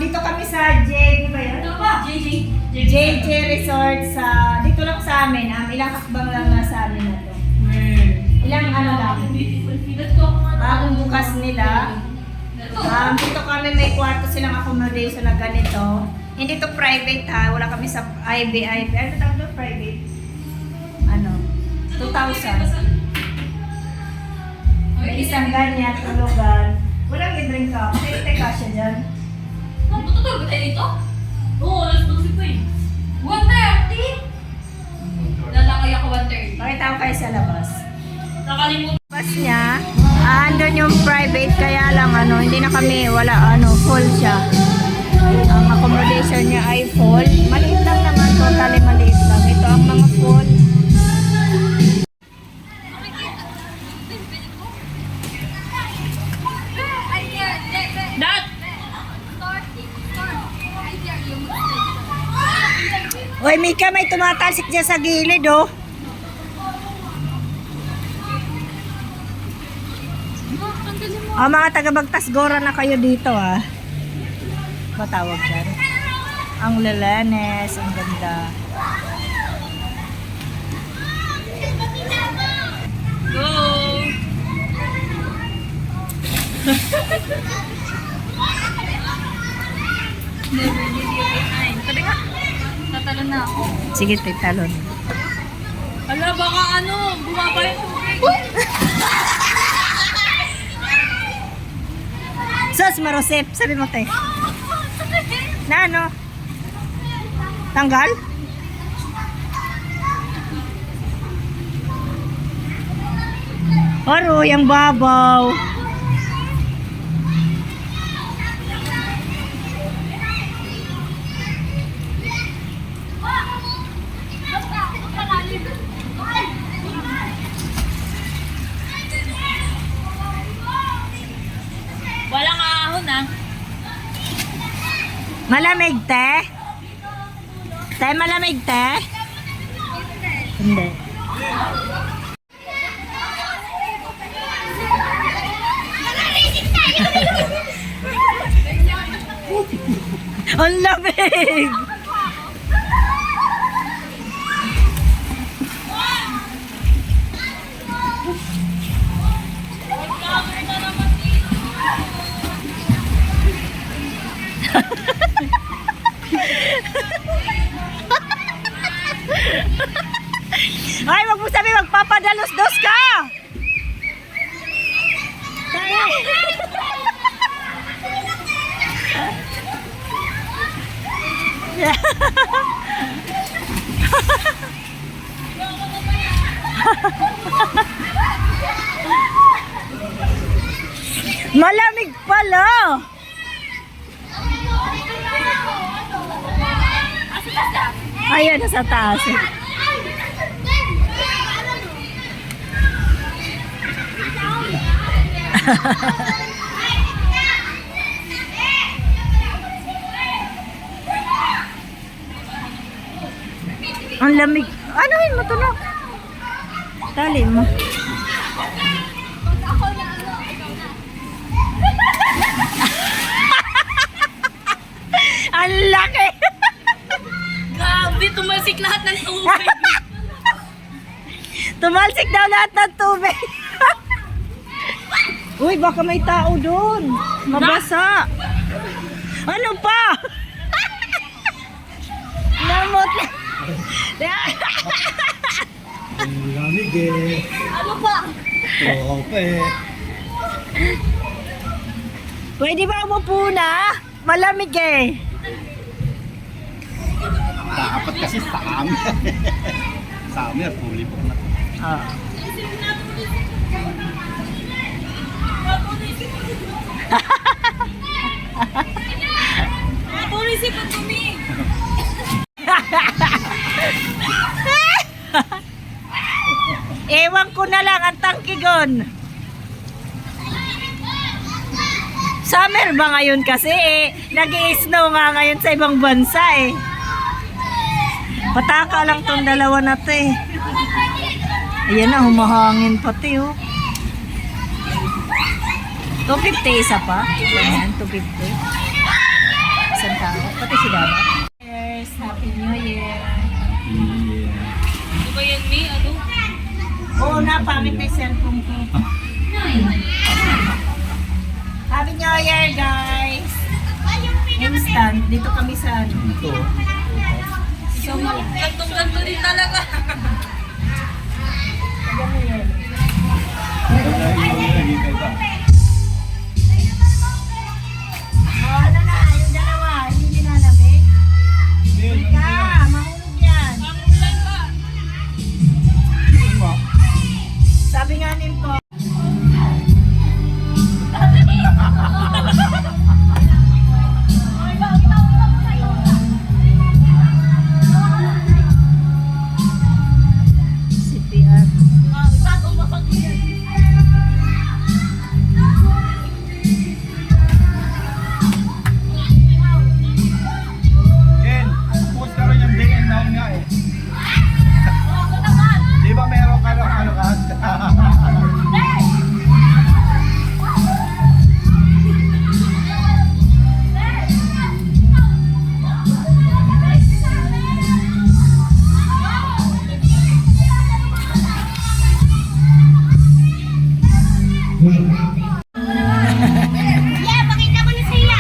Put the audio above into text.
Dito kami sa JJ ba yun? JJ Resort sa dito lang sa amin. Ilang hakbang lang na sa amin na to. Ilang ano lang. Bagong bukas nila. Dito kami may kwarto silang accommodation na ganito. Hindi to private ha. Wala kami sa IBIP. Ano tawag doon? Private? Ano? 2,000. May isang ganyan, tulugan. Walang libreng ka. Pakitay ka siya dyan. Matutulog tayo dito? Oo, alas 12 pa eh. 1:30? Lalakay ako 1:30. Pakita ko kayo sa labas. Nakalimutan. Labas niya, andun yung private, kaya lang ano, hindi na kami, wala ano, full siya. Ang accommodation niya ay full. Maliit lang naman, totally maliit lang. Ito ang mga full. Dad! Hoy, Mika, may tumatalsik dyan sa gilid, oh. Mga taga-Bagtasgora na kayo dito, ah. Matawag dyan. Ang lalanes, ang ganda. Go! Never leave you behind. Sabi nga, tatalon na ako. Sige, talon. Ala, baka ano, bumaba yung tubig. Sus, marosep. Sabi mo, te. Na ano? Tanggal? Aroy, ang babaw. Walang ahon ah. Malamig, te? Te, malamig, te? Hindi. Ang lamig! Ay, wag mo sabi magpapadalos-dos ka! Malamig pala! Ayan, nasa taas. Ang lamig. Ano yun mo tulog? Tali mo. Ang laki! Grabe, tumalsik lahat ng tubig. Tumalsik daw lahat ng tubig. Uy, baka may tao doon. Mabasa. Ano pa? Namot. Ang lamig eh. Ano pa? Trope. Pwede ba umupo na? Malamig eh. Dapat kasi sa amin. Sa amin, puli po na. Ah. Tuloy si Pagkumi. Ewan ko na lang ang tangkigon. Summer ba ngayon kasi eh? Nag-i-snow nga ngayon sa ibang bansa eh. Pataka lang tong dalawa na to eh. Ayan na, humahangin pati oh. 250 isa pa. Ayan, 250. tao. Pati si Dada. Cheers! Happy New Year! Ano ba yan, May? Ano? Oo na, pangit na yung cellphone ko. Happy New Year, guys! Instant, dito kami sa ano. Ito. So, Gantong-ganto din talaga. Ganun yun. Oh, ano na, yung dalawa, hindi nilalamig. Ka, mahulog yan. Sabi nga nin po. CPR. Ken, post ka rin yung day and now nga eh. Di ba meron ka ng ano ka? Yeah, pakita ko na siya.